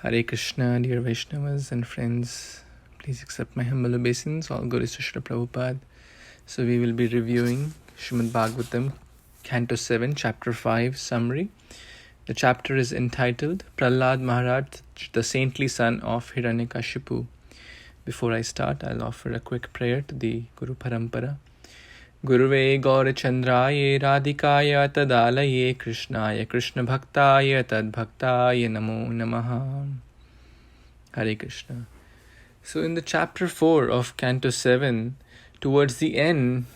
Hare Krishna, dear Vaishnavas and friends. Please accept my humble obeisance. All glories to Srila Prabhupada. So we will be reviewing Srimad Bhagvatam Canto 7, Chapter 5, Summary. The chapter is entitled Prahlāda Mahārāja, the saintly son of Hiraṇyakaśipu. Before I start, I'll offer a quick prayer to the Guru Parampara. Guruve Gaura Chandraya Radhikaya Tadalaye Krishnaya Krishna Bhaktaya Tad Bhaktaya Namo Namaha. Hare Krishna. So in the chapter 4 of Canto 7, towards the end,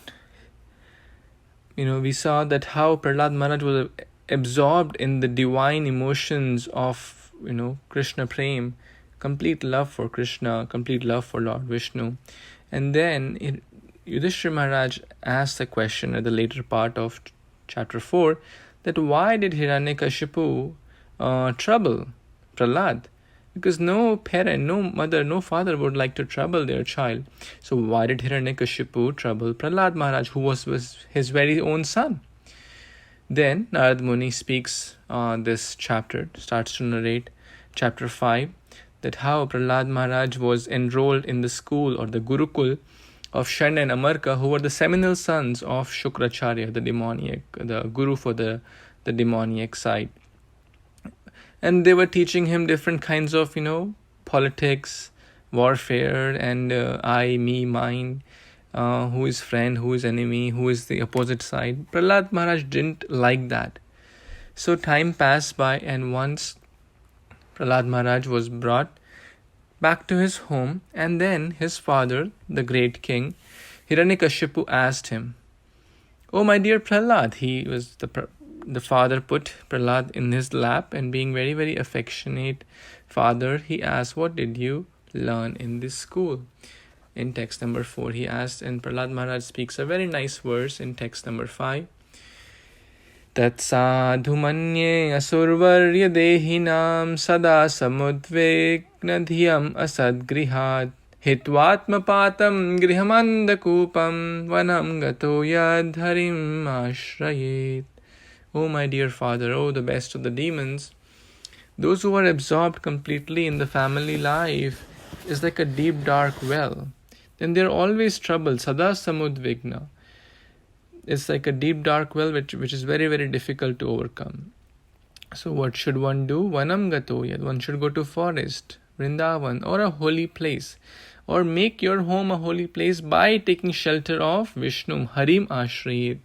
we saw that how Prahlāda Mahārāja was absorbed in the divine emotions of, Krishna Prem, complete love for Krishna, complete love for Lord Vishnu. And then Yudhishthira Maharaj asked the question at the later part of chapter 4 that why did Hiraṇyakaśipu trouble Prahlāda? Because no parent, no mother, no father would like to trouble their child. So why did Hiraṇyakaśipu trouble Prahlāda Mahārāja, who was his very own son? Then Narad Muni speaks this chapter, starts to narrate chapter 5, that how Prahlāda Mahārāja was enrolled in the school or the Gurukul of Sharna and Amarka, who were the seminal sons of Shukracharya, the demoniac, the guru for the demoniac side. And they were teaching him different kinds of, politics, warfare, and I, me, mine, who is friend, who is enemy, who is the opposite side. Prahlāda Mahārāja didn't like that. So time passed by, and once Prahlāda Mahārāja was brought back to his home, and then his father, the great king, Hiraṇyakaśipu, asked him, "Oh, my dear Prahlāda," the father put Prahlāda in his lap, and being very, very affectionate father, he asked, "What did you learn in this school?" In text number 4, he asked, and Prahlāda Mahārāja speaks a very nice verse in text number 5. Tat sadhu manye asurvarya dehinam sada samudvegna dhyam asad grihat hitvatma patam grihamandakupam vanam gato yad harim ashrayet. Oh, my dear father, oh, the best of the demons, those who are absorbed completely in the family life is like a deep dark well. Then they're always troubled. Sada samudvigna. It's like a deep dark well which is very, very difficult to overcome. So what should one do? Vanam gato yad. One should go to forest, Vrindavan, or a holy place. Or make your home a holy place by taking shelter of Vishnu, Harim Ashrayet.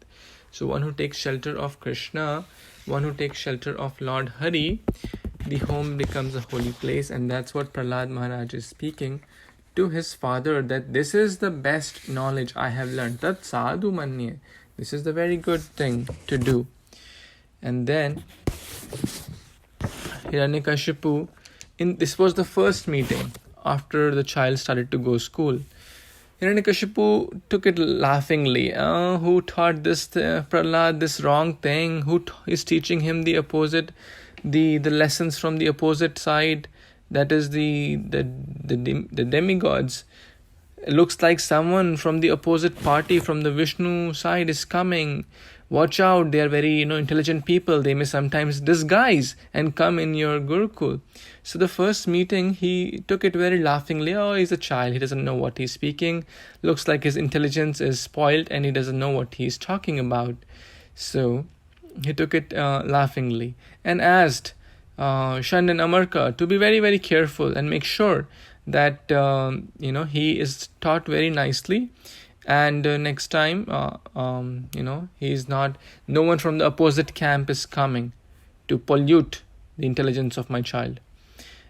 So one who takes shelter of Krishna, one who takes shelter of Lord Hari, the home becomes a holy place. And that's what Prahlāda Mahārāja is speaking to his father, that this is the best knowledge I have learned. Tat sadhu manye. This is the very good thing to do. And then Hiraṇyakaśipu, this was the first meeting after the child started to go school. Hiraṇyakaśipu took it laughingly. Who taught this Prahlāda this wrong thing? Who is teaching him the opposite, the lessons from the opposite side? That is the demigods. It looks like someone from the opposite party, from the Vishnu side, is coming. Watch out, they are very intelligent people. They may sometimes disguise and come in your Gurukul. So the first meeting, he took it very laughingly. Oh, he's a child. He doesn't know what he's speaking. Looks like his intelligence is spoiled and he doesn't know what he's talking about. So he took it laughingly and asked Shan and Amarka to be very, very careful and make sure that he is taught very nicely, and next time he is not, no one from the opposite camp is coming to pollute the intelligence of my child.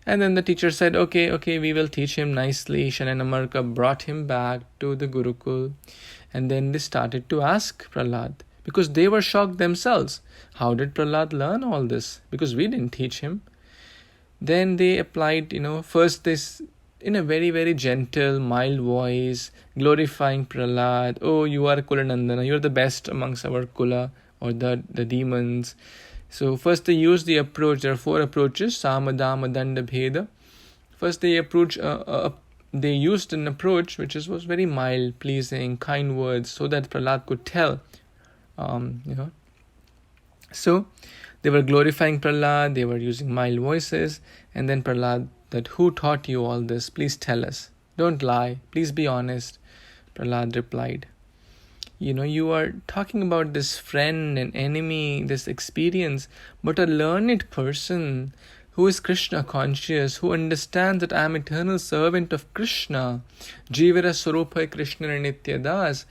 And then the teacher said, okay, we will teach him nicely. Shan and Amarka brought him back to the Gurukul, and then they started to ask Prahlāda, because they were shocked themselves. How did Prahlāda learn all this? Because we didn't teach him. Then they applied, first this in a very, very gentle, mild voice, glorifying Prahlāda. Oh, you are Kulanandana. You're the best amongst our Kula, or the demons. So first they used the approach. There are 4 approaches. Samadama Danda Bheda. First they used an approach which was very mild, pleasing, kind words, so that Prahlāda could tell. So They were glorifying Prahlāda, they were using mild voices, and then Prahlāda, that who taught you all this? Please tell us. Don't lie. Please be honest. Prahlāda replied, you are talking about this friend and enemy, this experience, but a learned person who is Krishna conscious, who understands that I am eternal servant of Krishna, Jivara Swarupa Krishna Nitya Das,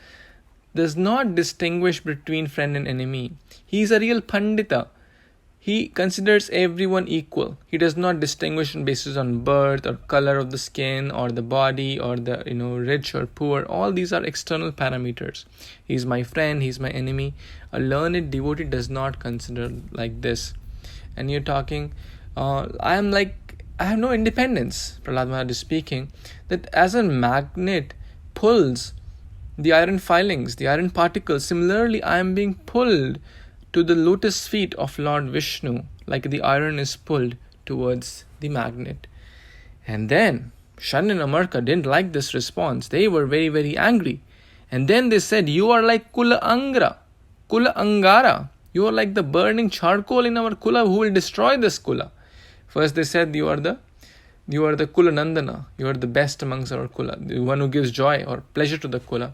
does not distinguish between friend and enemy. He is a real Pandita. He considers everyone equal. He does not distinguish on basis on birth or color of the skin or the body or the rich or poor. All these are external parameters. He is my friend, he is my enemy. A learned devotee does not consider like this. And you're talking, I have no independence, Prahlāda Mahārāja is speaking, that as a magnet pulls the iron filings, the iron particles, similarly I am being pulled to the lotus feet of Lord Vishnu, like the iron is pulled towards the magnet. And then Shan and Amarka didn't like this response. They were very, very angry. And then they said, you are like Kula Angara. You are like the burning charcoal in our Kula who will destroy this Kula. First they said, you are the Kula Nandana. You are the best amongst our Kula, the one who gives joy or pleasure to the Kula.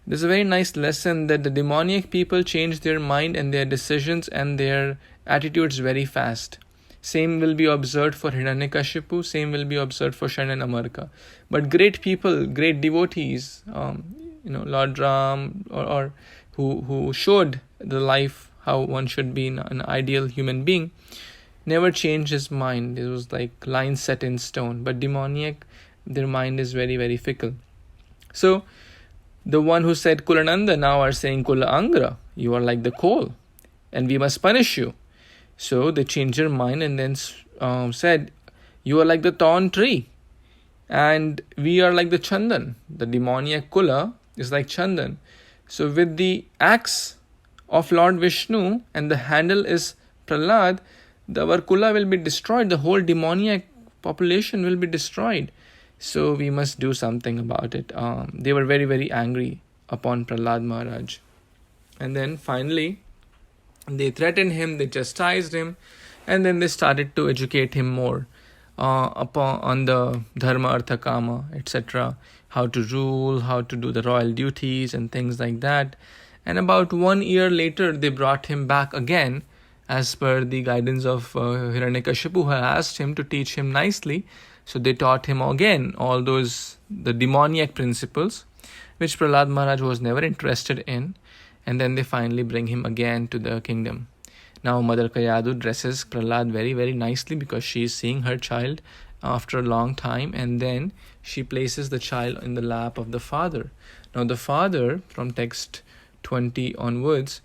There's a very nice lesson that the demoniac people change their mind and their decisions and their attitudes very fast. Same will be observed for Hiraṇyakaśipu, same will be observed for Shan and Amarka. But great people, great devotees, Lord Ram, or who showed the life, how one should be an ideal human being, never changed his mind. It was like line set in stone. But demoniac, their mind is very, very fickle. So, the one who said Kulananda now are saying Kula Angra, you are like the coal and we must punish you. So they changed their mind and then said, you are like the thorn tree and we are like the Chandan. The demoniac Kula is like Chandan. So with the axe of Lord Vishnu and the handle is Prahlāda, our Kula will be destroyed. The whole demoniac population will be destroyed. So we must do something about it. They were very, very angry upon Prahlāda Mahārāja. And then finally, they threatened him, they chastised him, and then they started to educate him more on the Dharma, Artha, Kama, etc. How to rule, how to do the royal duties and things like that. And about 1 year later, they brought him back again as per the guidance of Hiraṇyakaśipu, who had asked him to teach him nicely. So they taught him again all the demoniac principles, which Prahlāda Mahārāja was never interested in. And then they finally bring him again to the kingdom. Now Mother Kayadu dresses Prahlāda very, very nicely because she is seeing her child after a long time. And then she places the child in the lap of the father. Now the father, from text 20 onwards,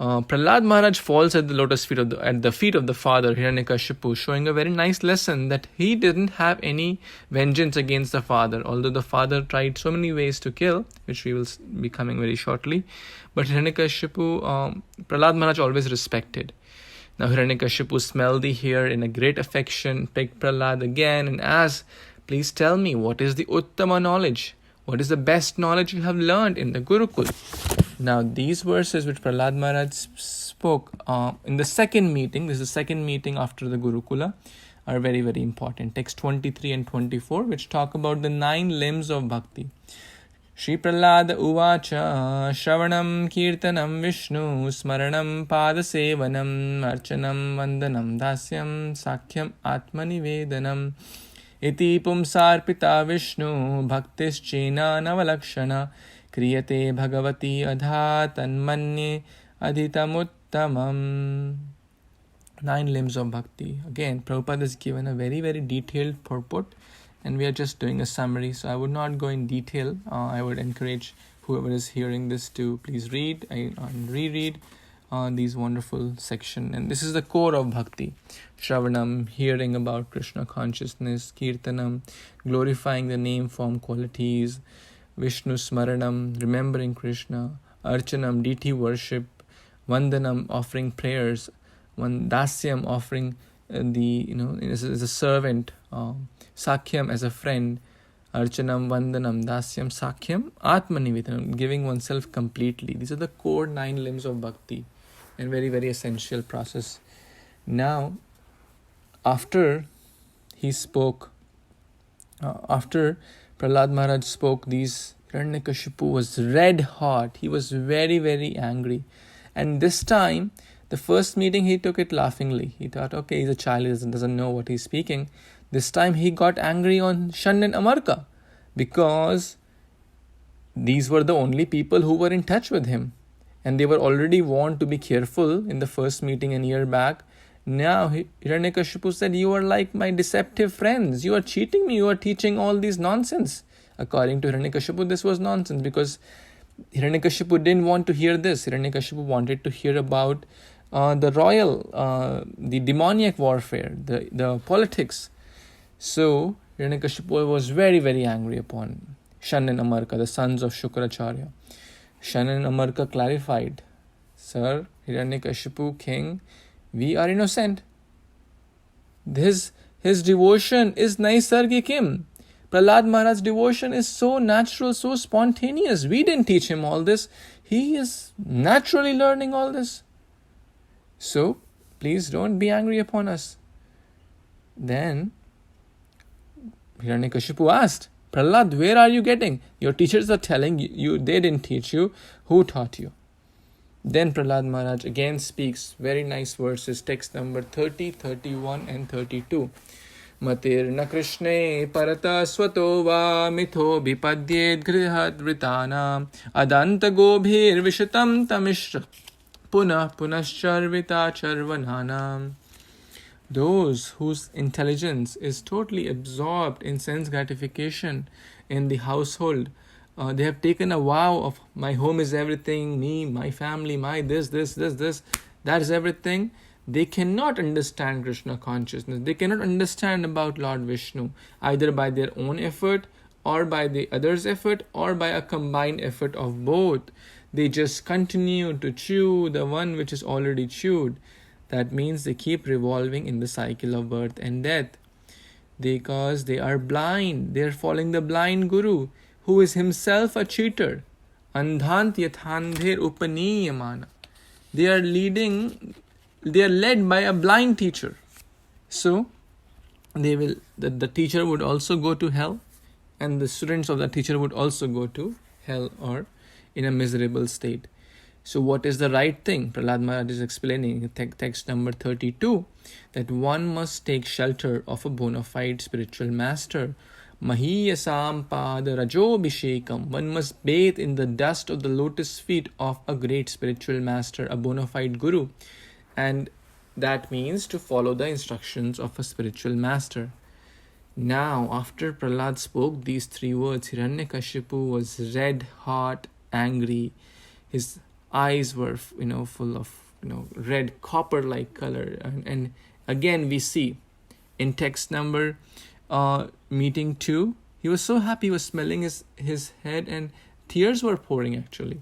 Prahlāda Mahārāja falls at the lotus feet at the feet of the father Hiraṇyakaśipu, showing a very nice lesson that he didn't have any vengeance against the father, although the father tried so many ways to kill, which we will be coming very shortly. But Hiraṇyakaśipu, Prahlāda Mahārāja always respected. Now Hiraṇyakaśipu smelled the hair in a great affection, picked Prahlāda again and asked, please tell me, what is the Uttama knowledge? What is the best knowledge you have learned in the Gurukul? Now, these verses which Prahlāda Mahārāja spoke in the second meeting, this is the second meeting after the Gurukula, are very, very important. Text 23 and 24, which talk about the 9 limbs of bhakti. Shri Prahlāda Uvacha Shravanam Kirtanam Vishnu Smaranam Padasevanam Archanam Vandanam Dasyam Sakhyam Atmanivedanam Iti Pumsarpita Vishnu Bhaktischena Navalakshana Kriyate Bhagavati Adha Tanmanye Adhitamuttamam. 9 limbs of bhakti. Again, Prabhupada has given a very, very detailed purport, and we are just doing a summary. So I would not go in detail. I would encourage whoever is hearing this to please read and reread these wonderful section. And this is the core of bhakti. Shravanam, hearing about Krishna consciousness. Kirtanam, glorifying the name, form, qualities. Vishnu Smaranam, remembering Krishna. Archanam, deity worship. Vandanam, offering prayers. Dasyam, offering as a servant. Sakhyam, as a friend. Archanam, Vandanam, Dasyam, Sakhyam, Atmanivedanam, giving oneself completely. These are the core 9 limbs of bhakti, and very, very essential process Now, after he spoke, after Prahlāda Mahārāja spoke these, Hiraṇyakashipu was red hot. He was very, very angry. And this time, the first meeting, he took it laughingly. He thought, okay, he's a child, he doesn't know what he's speaking. This time, he got angry on Shan and Amarka, because these were the only people who were in touch with him. And they were already warned to be careful in the first meeting a year back. Now, Hiraṇyakashipu said, you are like my deceptive friends. You are cheating me. You are teaching all these nonsense. According to Hiraṇyakashipu, this was nonsense, because Hiraṇyakashipu didn't want to hear this. Hiraṇyakashipu wanted to hear about the royal, the demoniac warfare, the politics. So, Hiraṇyakashipu was very, very angry upon Shan and Amarka, the sons of Shukracharya. Shan and Amarka clarified, Sir, Hiraṇyakashipu, king, we are innocent. His devotion is naisargikim. Prahlāda Mahārāja's devotion is so natural, so spontaneous. We didn't teach him all this. He is naturally learning all this. So, please don't be angry upon us. Then, Hiraṇyakashipu asked, Prahlāda, where are you getting? Your teachers are telling you they didn't teach you. Who taught you? Then Prahlāda Mahārāja again speaks very nice verses, text number 30, 31 and 32. Matirna Krishne parata swato va mitho bipadyed grihat vritana adanta gobhir vishatam tamishra punah punascharvita charvananam. Those whose intelligence is totally absorbed in sense gratification in the household, they have taken a vow of my home is everything, me, my family, my this, that is everything. They cannot understand Krishna consciousness. They cannot understand about Lord Vishnu, either by their own effort or by the other's effort or by a combined effort of both. They just continue to chew the one which is already chewed. That means they keep revolving in the cycle of birth and death. Because they are blind. They are following the blind guru, who is himself a cheater. Andhant yathandher upaniyamana. They are led by a blind teacher. So, the teacher would also go to hell, and the students of the teacher would also go to hell or in a miserable state. So what is the right thing? Prahlāda Mahārāja is explaining in text number 32 that one must take shelter of a bona fide spiritual master. Mahiyasam pada rajobhishekam. One must bathe in the dust of the lotus feet of a great spiritual master, a bona fide guru. And that means to follow the instructions of a spiritual master. Now, after Prahlāda spoke these three words, Hiraṇyakashipu was red hot, angry. His eyes were, full of, red copper-like color. And again, we see in text number meeting 2, he was so happy, he was smelling his head, and tears were pouring actually.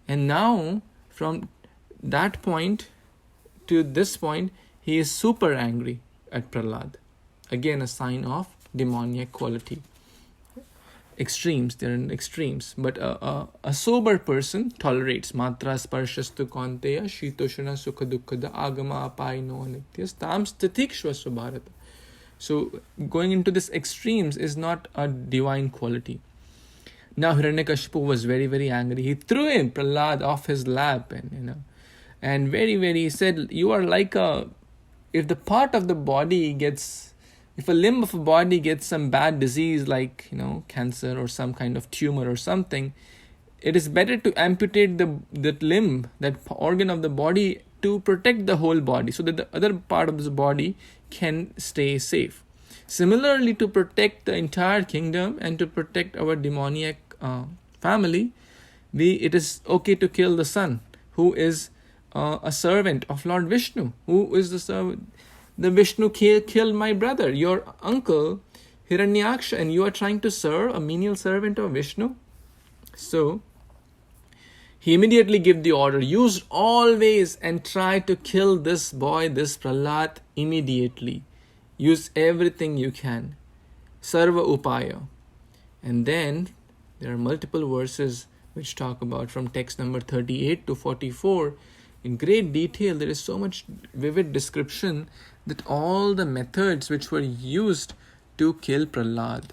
And now, from that point to this point, he is super angry at Prahlāda. Again, a sign of demoniac quality. Extremes, they're in extremes. But a sober person tolerates. Matra sparshastu kaunteya shitoshana sukha dukkada agama apaino anityas tam stitikshva subharata. So, going into this extremes is not a divine quality. Now, Hiraṇyakashipu was very, very angry. He threw him, Prahlāda, off his lap, and very, very, he said, you are like if the part of the body if a limb of a body gets some bad disease like, cancer or some kind of tumor or something, it is better to amputate that limb, that organ of the body, to protect the whole body so that the other part of the body can stay safe. Similarly, to protect the entire kingdom and to protect our demoniac family, it is okay to kill the son, who is a servant of Lord Vishnu. Who is the servant? The Vishnu killed my brother, your uncle, Hiraṇyaksha, and you are trying to serve a menial servant of Vishnu? So, he immediately gave the order, use all ways and try to kill this boy, this Prahlāda, immediately. Use everything you can. Sarva upaya. And then, there are multiple verses which talk about, from text number 38 to 44, in great detail. There is so much vivid description that all the methods which were used to kill Prahlāda,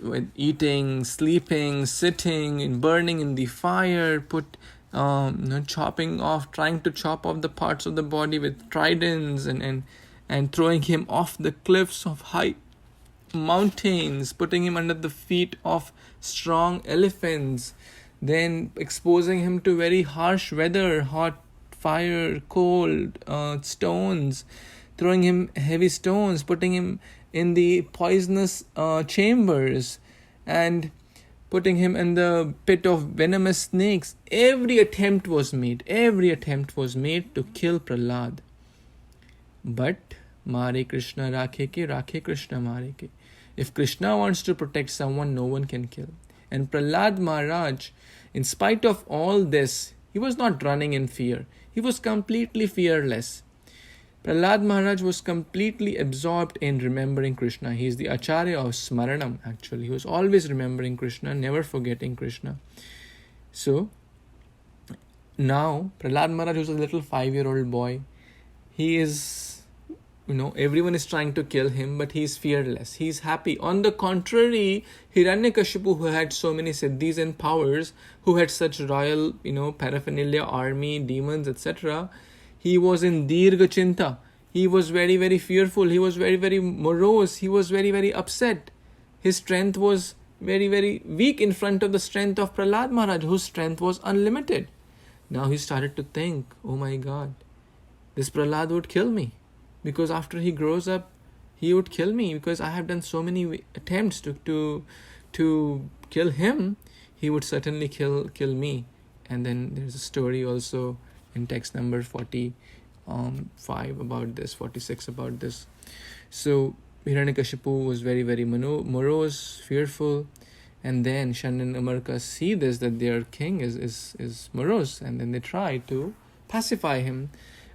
with eating, sleeping, sitting, and burning in the fire, chopping off, trying to chop off the parts of the body with tridents, and throwing him off the cliffs of high mountains, putting him under the feet of strong elephants, then exposing him to very harsh weather, hot fire, cold, stones, throwing him heavy stones, putting him in the poisonous chambers, and putting him in the pit of venomous snakes. Every attempt was made to kill Prahlāda. But Mare Krishna Rakhe ke, Rakhe Krishna Mare ke. If Krishna wants to protect someone, no one can kill. And Prahlāda Mahārāja, in spite of all this, he was not running in fear. He was completely fearless. Prahlāda Mahārāja was completely absorbed in remembering Krishna. He is the Acharya of Smaranam, actually. He was always remembering Krishna, never forgetting Krishna. So, now, Prahlāda Mahārāja was a little 5-year-old boy. He is, everyone is trying to kill him, but he is fearless. He is happy. On the contrary, Hiraṇyakaśipu, who had so many siddhis and powers, who had such royal, paraphernalia, army, demons, etc., he was in Dirgha Chinta. He was very, very fearful. He was very, very morose. He was very, very upset. His strength was very, very weak in front of the strength of Prahlāda Mahārāja, whose strength was unlimited. Now he started to think, oh my God, this Prahlāda would kill me. Because after he grows up, he would kill me. Because I have done so many attempts to kill him, he would certainly kill me. And then there's a story also in text number 45 about this, 46 about this. So Hiraṇyakaśipu was very, very morose, fearful, and then Shanda and Amarka see this, that their king is morose, and then they try to pacify him.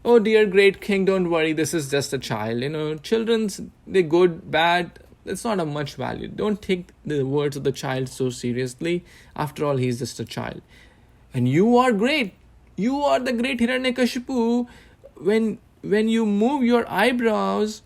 Oh dear great king, don't worry, this is just a child. Children's, they're good, bad, it's not of much value. Don't take the words of the child so seriously. After all, he's just a child. And you are great. You are the great Hiraṇyakaśipu. When you move your eyebrows,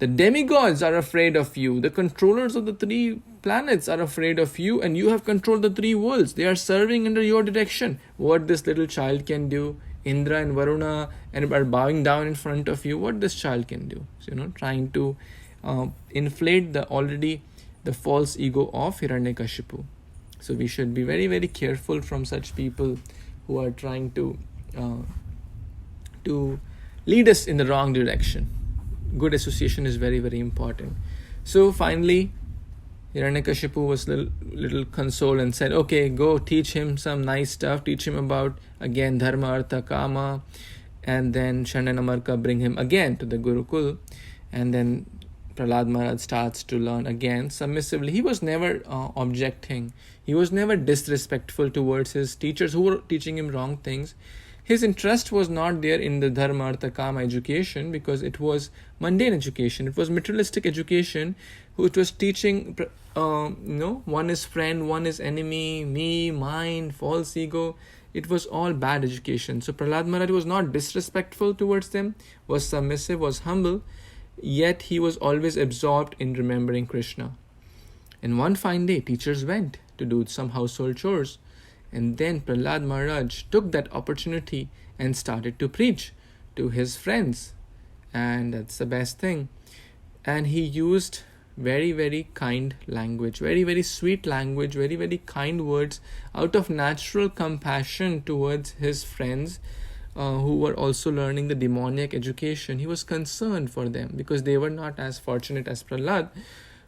the demigods are afraid of you. The controllers of the 3 planets are afraid of you, and you have controlled the 3 worlds. They are serving under your direction. What this little child can do, Indra and Varuna, and are bowing down in front of you, what this child can do. So, trying to inflate the false ego of Hiraṇyakaśipu. So we should be very, very careful from such people who are trying to lead us in the wrong direction. Good association is very, very important. So finally, Hiraṇyakaśipu was little consoled and said, okay, go teach him some nice stuff. Teach him about, again, Dharma, Artha, Kama. And then Shanda and Amarka bring him again to the Gurukul. And then Prahlāda Mahārāja starts to learn again submissively. He was never objecting. He was never disrespectful towards his teachers who were teaching him wrong things. His interest was not there in the Dharma, Artha, Kama education, because it was mundane education. It was materialistic education. It was teaching, one is friend, one is enemy, me, mine, false ego. It was all bad education. So Prahlāda Mahārāja was not disrespectful towards them, was submissive, was humble, yet he was always absorbed in remembering Krishna. And one fine day, teachers went to do some household chores. And then Prahlāda Mahārāja took that opportunity and started to preach to his friends. And that's the best thing. And he used very, very kind language, very, very sweet language, very, very kind words out of natural compassion towards his friends who were also learning the demoniac education. He was concerned for them because they were not as fortunate as Prahlāda,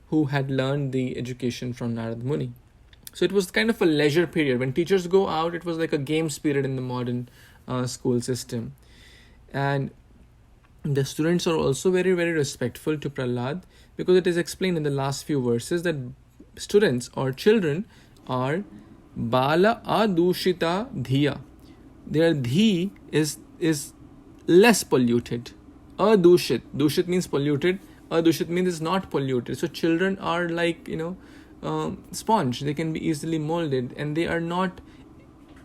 who had learned the education from Narad Muni. So it was kind of a leisure period. When teachers go out, it was like a games period in the modern school system. And the students are also very, very respectful to Prahlāda, because it is explained in the last few verses that students or children are Bala Adushita Dhiya. Their dhi is less polluted. Adushit. Dushit means polluted. Adushit means it's not polluted. So children are like, sponge. They can be easily molded, and they are not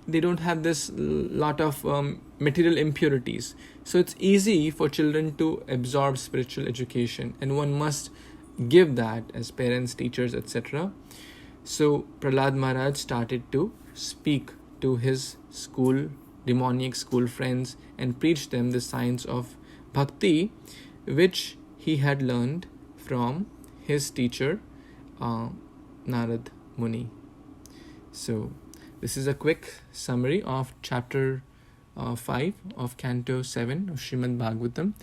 they don't have this lot of material impurities. So it's easy for children to absorb spiritual education, and one must give that as parents, teachers, etc. So Prahlāda Mahārāja started to speak to his demoniac school friends and preach them the science of bhakti, which he had learned from his teacher Narad Muni. So this is a quick summary of chapter 5 of Canto 7 of Srimad Bhagvatam.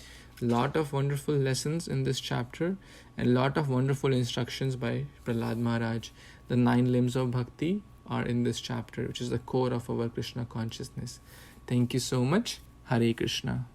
Lot of wonderful lessons in this chapter and lot of wonderful instructions by Prahlāda Mahārāja. The 9 limbs of bhakti are in this chapter, which is the core of our Krishna consciousness. Thank you so much. Hare Krishna.